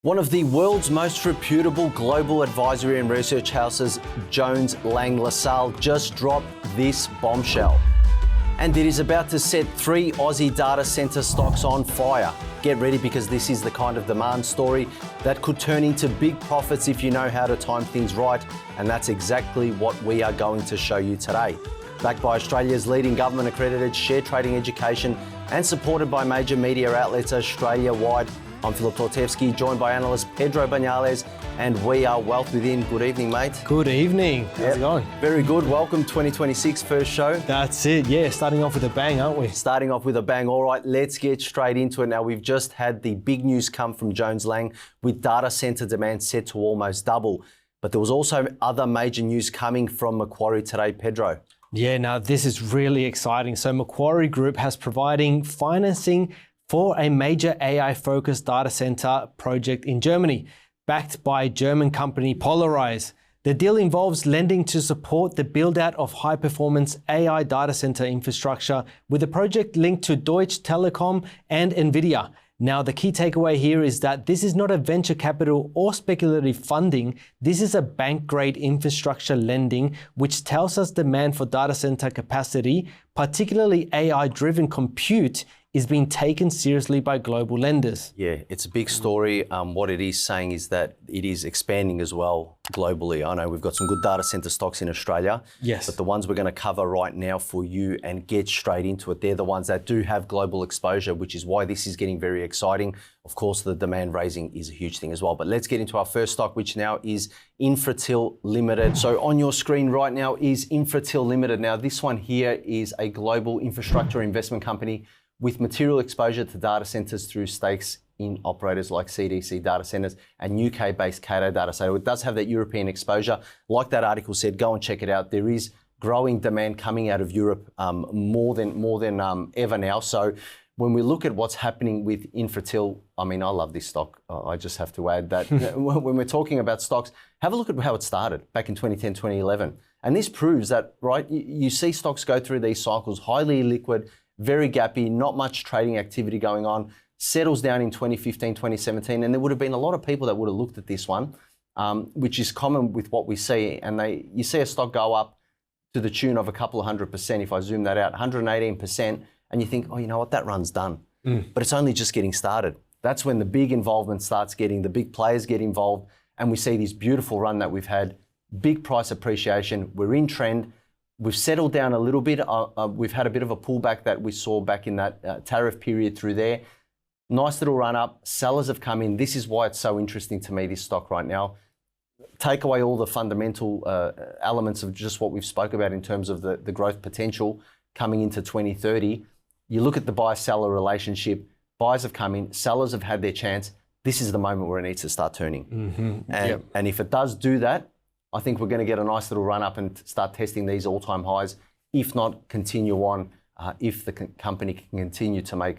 One of the world's most reputable global advisory and research houses, Jones Lang LaSalle, just dropped this bombshell. And it is about to set 3 Aussie data centre stocks on fire. Get ready, because this is the kind of demand story that could turn into big profits if you know how to time things right. And that's exactly what we are going to show you today. Backed by Australia's leading government accredited share trading education and supported by major media outlets Australia-wide, I'm Philip Tortevsky, joined by analyst Pedro Banales, and we are Wealth Within. Good evening, mate. Good evening. How's it going? Very good. Welcome, 2026, first show. That's it. Yeah, starting off with a bang, aren't we? Starting off with a bang. All right, let's get straight into it. Now, we've just had the big news come from Jones Lang with data centre demand set to almost double. But there was also other major news coming from Macquarie today, Pedro. Yeah, now this is really exciting. So Macquarie Group has providing financing for a major AI-focused data center project in Germany, backed by German company Polarize. The deal involves lending to support the build-out of high-performance AI data center infrastructure, with the project linked to Deutsche Telekom and NVIDIA. Now, the key takeaway here is that this is not a venture capital or speculative funding. This is a bank-grade infrastructure lending, which tells us demand for data center capacity, particularly AI-driven compute, is being taken seriously by global lenders. Yeah, it's a big story. What it is saying is that it is expanding as well globally. I know we've got some good data center stocks in Australia. Yes. But the ones we're going to cover right now for you and get straight into it, they're the ones that do have global exposure, which is why this is getting very exciting. Of course, the demand raising is a huge thing as well. But let's get into our first stock, which now is Infratil Ltd. So on your screen right now is Infratil Ltd. Now, this one here is a global infrastructure investment company with material exposure to data centres through stakes in operators like CDC data centres and UK-based Cato data. So it does have that European exposure. Like that article said, go and check it out. There is growing demand coming out of Europe more than ever now. So when we look at what's happening with Infratil, I mean, I love this stock. I just have to add that when we're talking about stocks, have a look at how it started back in 2010, 2011. And this proves that, right, you see stocks go through these cycles, highly liquid, very gappy, not much trading activity going on, settles down in 2015, 2017, and there would have been a lot of people that would have looked at this one, which is common with what we see, and you see a stock go up to the tune of a couple of 100%, if I zoom that out, 118%, and you think, oh, you know what, that run's done. But it's only just getting started. That's when the big involvement starts getting, the big players get involved, and we see this beautiful run that we've had, big price appreciation, we're in trend. We've settled down a little bit. We've had a bit of a pullback that we saw back in that tariff period through there. Nice little run up. Sellers have come in. This is why it's so interesting to me, this stock right now. Take away all the fundamental elements of just what we've spoke about in terms of the growth potential coming into 2030. You look at the buyer-seller relationship. Buyers have come in. Sellers have had their chance. This is the moment where it needs to start turning. And if it does do that, I think we're going to get a nice little run up and start testing these all-time highs. If not, continue on. If the company can continue to make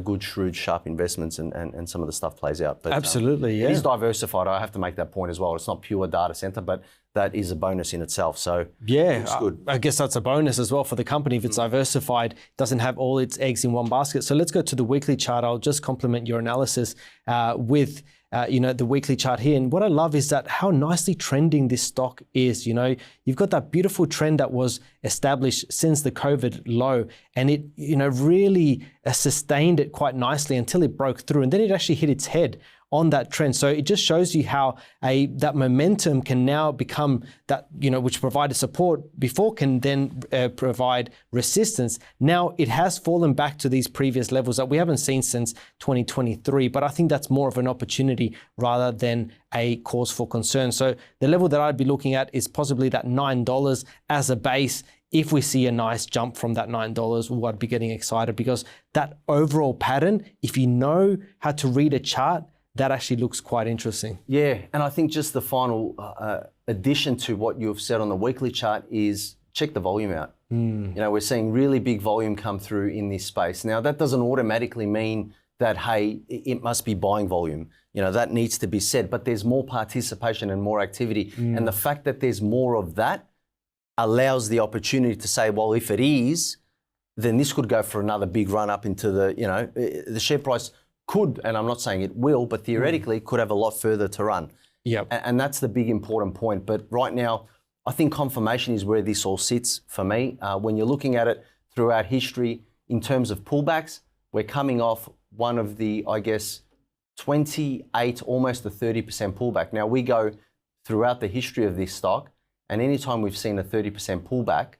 good, shrewd, sharp investments and some of the stuff plays out. But, absolutely, yeah. It is diversified. I have to make that point as well. It's not pure data center, but that is a bonus in itself. So yeah, it's good. I guess that's a bonus as well for the company. If it's diversified, doesn't have all its eggs in one basket. So let's go to the weekly chart. I'll just complement your analysis with the weekly chart here. And what I love is that how nicely trending this stock is. You've got that beautiful trend that was established since the COVID low, and it, really sustained it quite nicely until it broke through, and then it actually hit its head on that trend. So it just shows you how that momentum can now become that, which provided support before can then provide resistance. Now it has fallen back to these previous levels that we haven't seen since 2023, but I think that's more of an opportunity rather than a cause for concern. So the level that I'd be looking at is possibly that $9 as a base. If we see a nice jump from that $9, I'd be getting excited, because that overall pattern, if you know how to read a chart, that actually looks quite interesting. Yeah, and I think just the final addition to what you've said on the weekly chart is check the volume out. We're seeing really big volume come through in this space. Now, that doesn't automatically mean that, hey, it must be buying volume. That needs to be said, but there's more participation and more activity. And the fact that there's more of that allows the opportunity to say, well, if it is, then this could go for another big run up into the share price could, and I'm not saying it will, but theoretically could have a lot further to run. Yep. And that's the big important point. But right now, I think confirmation is where this all sits for me. When you're looking at it throughout history in terms of pullbacks, we're coming off one of the, I guess, 28, almost a 30% pullback. Now we go throughout the history of this stock, and anytime we've seen a 30% pullback,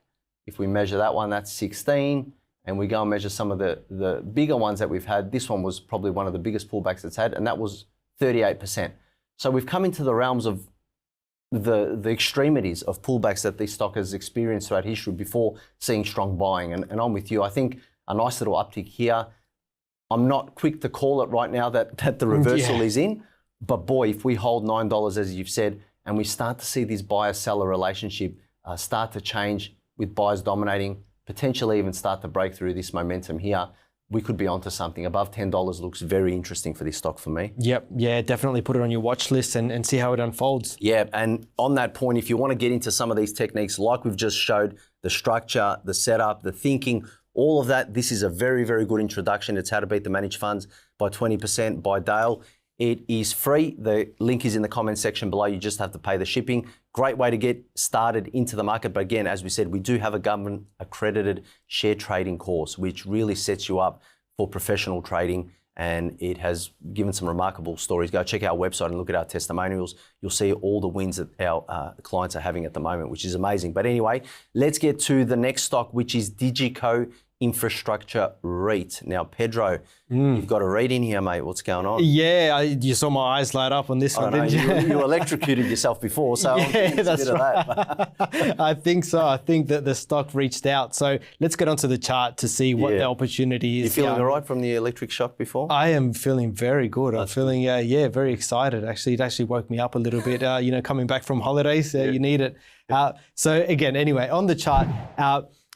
if we measure that one, that's 16, and we go and measure some of the bigger ones that we've had, this one was probably one of the biggest pullbacks it's had, and that was 38%. So we've come into the realms of the extremities of pullbacks that this stock has experienced throughout history before seeing strong buying. And I'm with you. I think a nice little uptick here. I'm not quick to call it right now that the reversal is in, but boy, if we hold $9, as you've said, and we start to see this buyer-seller relationship start to change with buyers dominating, potentially even start to break through this momentum here, we could be onto something. Above $10 looks very interesting for this stock for me. Yep, yeah, definitely put it on your watch list and see how it unfolds. Yeah, and on that point, if you want to get into some of these techniques, like we've just showed, the structure, the setup, the thinking, all of that, this is a very, very good introduction. It's How to Beat the Managed Funds by 20% by Dale. It is free. The link is in the comment section below. You just have to pay the shipping. Great way to get started into the market. But again, as we said, we do have a government accredited share trading course, which really sets you up for professional trading. And it has given some remarkable stories. Go check our website and look at our testimonials. You'll see all the wins that our clients are having at the moment, which is amazing. But anyway, let's get to the next stock, which is DigiCo Infrastructure REIT. Now, Pedro, you've got a REIT in here, mate. What's going on? Yeah, you saw my eyes light up on this one, didn't you? You electrocuted yourself before, so yeah, that's a bit right. of that. I think so. I think that the stock reached out. So let's get onto the chart to see what the opportunity is. You feeling all right from the electric shock before? I am feeling very good. I'm feeling, very excited. Actually, it actually woke me up a little bit. Coming back from holidays, you need it. So again, anyway, on the chart,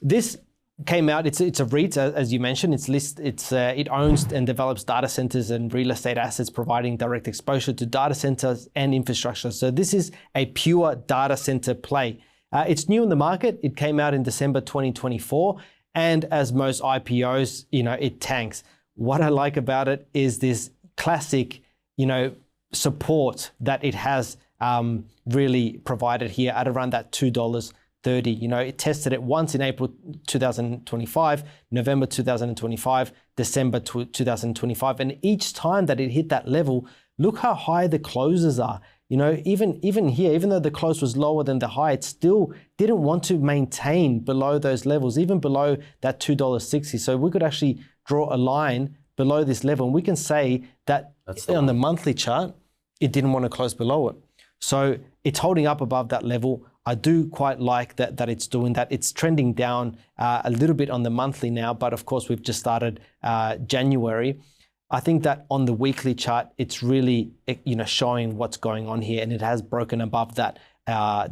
this came out. It's a REIT, as you mentioned. It owns and develops data centers and real estate assets, providing direct exposure to data centers and infrastructure. So this is a pure data center play. It's new in the market. It came out in December 2024, and as most IPOs, it tanks. What I like about it is this classic, support that it has really provided here at around that $2.30. It tested it once in April 2025, November 2025, December 2025. And each time that it hit that level, look how high the closes are. Even here, even though the close was lower than the high, it still didn't want to maintain below those levels, even below that $2.60. So we could actually draw a line below this level. And we can say that on the monthly chart, it didn't want to close below it. So it's holding up above that level. I do quite like that it's doing that. It's trending down a little bit on the monthly now, but of course we've just started January. I think that on the weekly chart, it's really showing what's going on here, and it has broken above that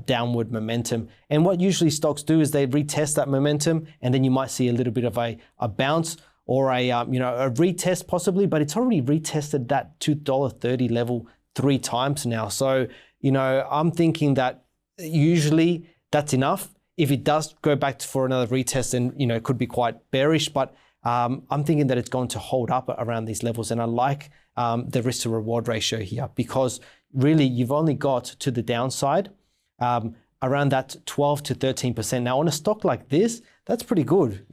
downward momentum. And what usually stocks do is they retest that momentum, and then you might see a little bit of a bounce or a retest possibly, but it's already retested that $2.30 level 3 times now. So I'm thinking that usually that's enough. If it does go back for another retest, then it could be quite bearish, but I'm thinking that it's going to hold up around these levels. And I like the risk to reward ratio here, because really you've only got to the downside around that 12 to 13%. Now on a stock like this, that's pretty good,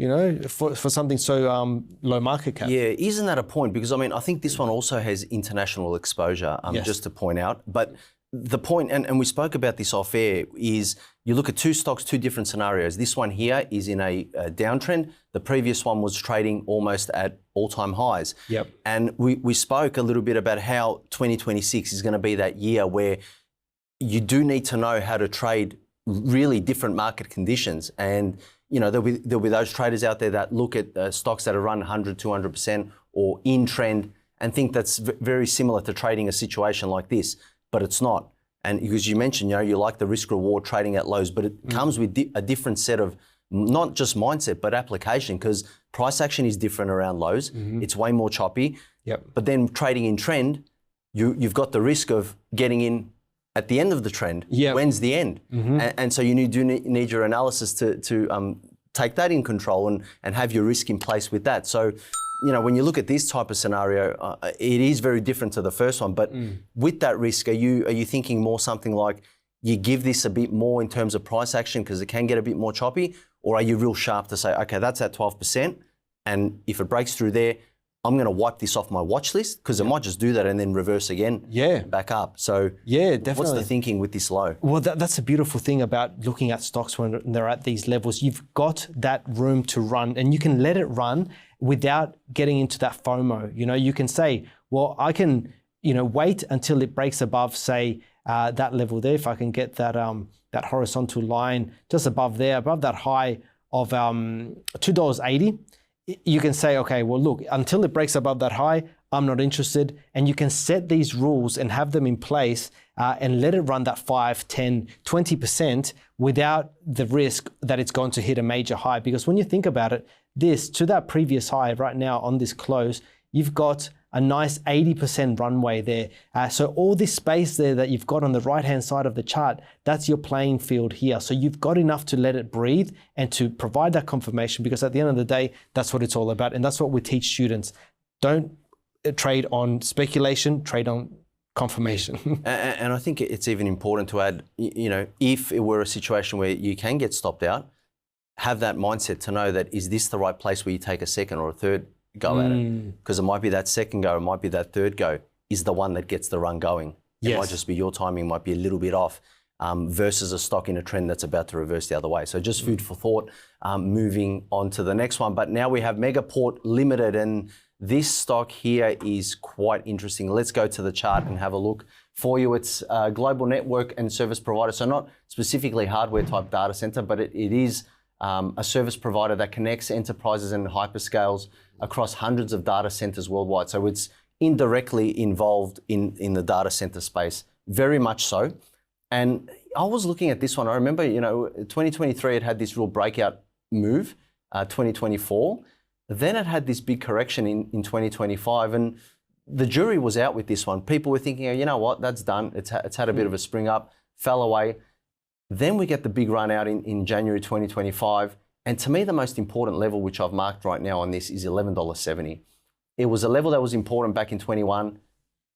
for something so low market cap. Yeah, isn't that a point? Because I think this one also has international exposure, just to point out. But the point, and we spoke about this off air, is you look at 2 stocks, 2 different scenarios. This one here is in a downtrend. The previous one was trading almost at all-time highs. Yep. And we spoke a little bit about how 2026 is going to be that year where you do need to know how to trade really different market conditions. And there'll be those traders out there that look at stocks that are run 100, 200% or in trend and think that's very similar to trading a situation like this. But it's not. And because you mentioned, you like the risk reward trading at lows, but it comes with a different set of, not just mindset, but application, because price action is different around lows. It's way more choppy. Yep. But then trading in trend, you've got the risk of getting in at the end of the trend. Yep. When's the end? And so you need your analysis to take that in control and have your risk in place with that. So when you look at this type of scenario, it is very different to the first one. But with that risk, are you thinking more something like you give this a bit more in terms of price action because it can get a bit more choppy, or are you real sharp to say, okay, that's at 12%, and if it breaks through there, I'm going to wipe this off my watch list because it might just do that and then reverse again, back up. So definitely. What's the thinking with this low? Well, that's a beautiful thing about looking at stocks when they're at these levels. You've got that room to run, and you can let it run without getting into that FOMO. You can say, well, I can, wait until it breaks above, say, that level there. If I can get that that horizontal line just above there, above that high of $2.80. You can say, okay, well, look, until it breaks above that high, I'm not interested. And you can set these rules and have them in place and let it run that 5, 10, 20% without the risk that it's going to hit a major high. Because when you think about it, this to that previous high right now on this close, you've got a nice 80% runway there. So all this space there that you've got on the right-hand side of the chart, that's your playing field here. So you've got enough to let it breathe and to provide that confirmation, because at the end of the day, that's what it's all about. And that's what we teach students. Don't trade on speculation, trade on confirmation. And I think it's even important to add, if it were a situation where you can get stopped out, have that mindset to know that, is this the right place where you take a second or a third go at it? Because it might be that second go, it might be that third go is the one that gets the run going. It might just be your timing might be a little bit off versus a stock in a trend that's about to reverse the other way. So just food for thought, moving on to the next one. But now we have Megaport Ltd, and this stock here is quite interesting. Let's go to the chart and have a look for you. It's a global network and service provider. So not specifically hardware type data center, but it is a service provider that connects enterprises and hyperscales across hundreds of data centers worldwide. So it's indirectly involved in the data center space, very much so. And I was looking at this one. I remember, 2023, it had this real breakout move, 2024. Then it had this big correction in 2025. And the jury was out with this one. People were thinking, oh, you know what, that's done. It's had a bit of a spring up, fell away. Then we get the big run out in January 2025. And to me, the most important level, which I've marked right now on this, is $11.70. It was a level that was important back in 21.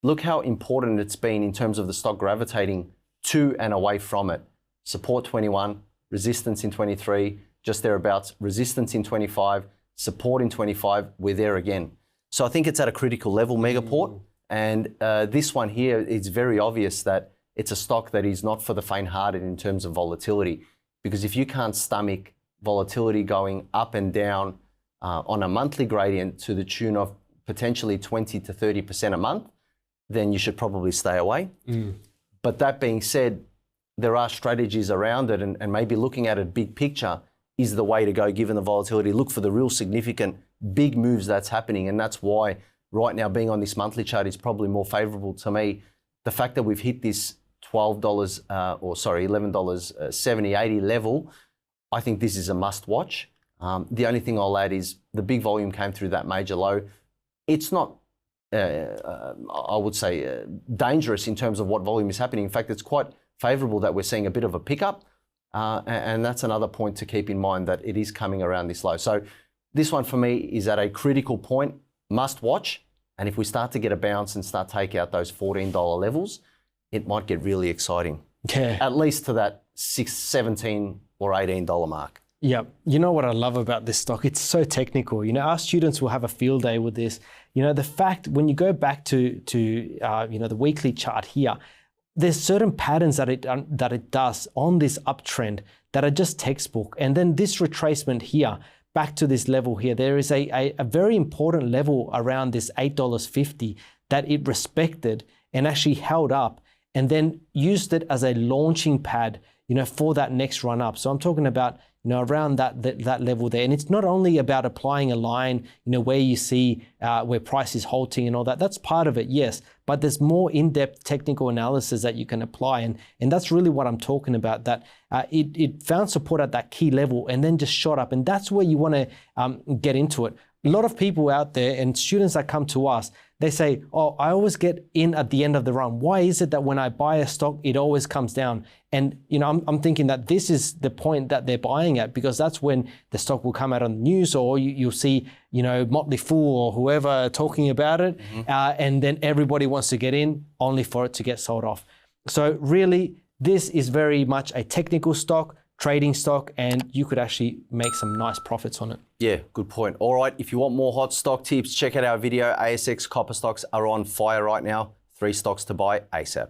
Look how important it's been in terms of the stock gravitating to and away from it. Support 21, resistance in 23, just thereabouts, resistance in 25, support in 25, we're there again. So I think it's at a critical level, Megaport. And this one here, it's very obvious that it's a stock that is not for the faint-hearted in terms of volatility. Because if you can't stomach volatility going up and down on a monthly gradient to the tune of potentially 20 to 30% a month, then you should probably stay away. But that being said, there are strategies around it, and maybe looking at it big picture is the way to go given the volatility. Look for the real significant big moves that's happening, and that's why right now being on this monthly chart is probably more favorable to me. The fact that we've hit this $11.70, 80 level, I think this is a must watch. The only thing I'll add is the big volume came through that major low. It's not, I would say, dangerous in terms of what volume is happening. In fact, it's quite favorable that we're seeing a bit of a pickup. And that's another point to keep in mind, that it is coming around this low. So this one for me is at a critical point, must watch. And if we start to get a bounce and start take out those $14 levels, it might get really exciting. Yeah. At least to that $17 or $18 mark. Yeah. You know what I love about this stock? It's so technical. Our students will have a field day with this. The fact when you go back to the weekly chart here, there's certain patterns that it does on this uptrend that are just textbook. And then this retracement here, back to this level here, there is a very important level around this $8.50 that it respected and actually held up, and then used it as a launching pad, for that next run up. So I'm talking about, around that level there. And it's not only about applying a line, where you see where price is halting and all that. That's part of it, yes. But there's more in-depth technical analysis that you can apply. And that's really what I'm talking about, that it found support at that key level and then just shot up. And that's where you want to get into it. A lot of people out there and students that come to us, they say, oh, I always get in at the end of the run. Why is it that when I buy a stock, it always comes down? And I'm thinking that this is the point that they're buying at, because that's when the stock will come out on the news, or you'll see, Motley Fool or whoever talking about it, and then everybody wants to get in, only for it to get sold off. So really, this is very much a technical stock, trading stock, and you could actually make some nice profits on it. Yeah, good point. All right, if you want more hot stock tips, check out our video. ASX copper stocks are on fire right now. 3 stocks to buy ASAP.